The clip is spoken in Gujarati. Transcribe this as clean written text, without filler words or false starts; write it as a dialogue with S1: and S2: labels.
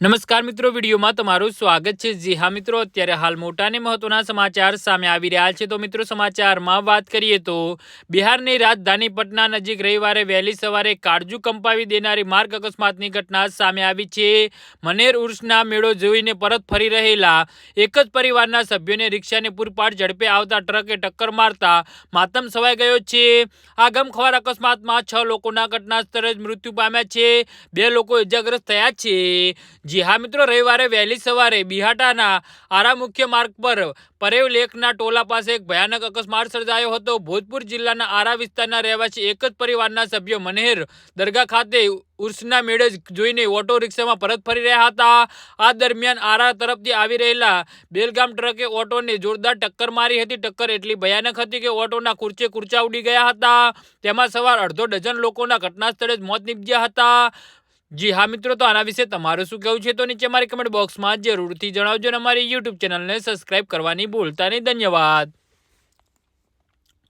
S1: નમસ્કાર મિત્રો, વિડીયોમાં તમારું સ્વાગત છે। જી હા મિત્રો, અત્યારે હાલ મોટા અને મહત્વના સમાચાર સામે આવી રહ્યા છે। તો મિત્રો, સમાચારમાં વાત કરીએ તો બિહારની રાજધાની પટના નજીક રવિવારે વહેલી સવારે કાળજુ કંપાવી દેનારી માર્ગ અકસ્માતની ઘટના સામે આવી છે। મનેર ઉર્સના મેળો જોઈને પરત ફરી રહેલા એક જ પરિવારના સભ્યોને રિક્ષાને પૂરપાટ ઝડપે આવતા ટ્રકે ટક્કર મારતા માતમ છવાઈ ગયો છે। આ ગમખ્વાર અકસ્માતમાં 6 લોકોના ઘટના સ્થળે જ મૃત્યુ પામ્યા છે, 2 લોકો ઇજાગ્રસ્ત થયા છે। જી હા મિત્રો, રવિવારે વહેલી સવારે બિહાટાના આરા મુખ્ય માર્ગ પર પરેવ લેકના ટોલા પાસે એક ભયાનક અકસ્માત સર્જાયો હતો। ભોજપુર જિલ્લાના આરા વિસ્તારના રહેવાસી એક જ પરિવારના સભ્યો મનેર દરગાહ ખાતે ઉર્સના મેળે જોઈને ઓટો રિક્ષામાં પરત ફરી રહ્યા હતા। આ દરમિયાન આરા તરફથી આવી રહેલા બેલગામ ટ્રકે ઓટોને જોરદાર ટક્કર મારી હતી। ટક્કર એટલી ભયાનક હતી કે ઓટોના કુરચે કુરચા ઉડી ગયા હતા। તેમાં સવાર અડધો ડઝન લોકોના ઘટના સ્થળે જ મોત નીપજ્યા હતા। જી હા મિત્રો, તો આના વિશે તમારું શું કહેવું છે તો નીચે મારી કમેન્ટ બોક્સમાં જરૂરથી જણાવજો અને અમારી યુટ્યુબ ચેનલને સબસ્ક્રાઇબ કરવાની ભૂલતા નહીં। ધન્યવાદ।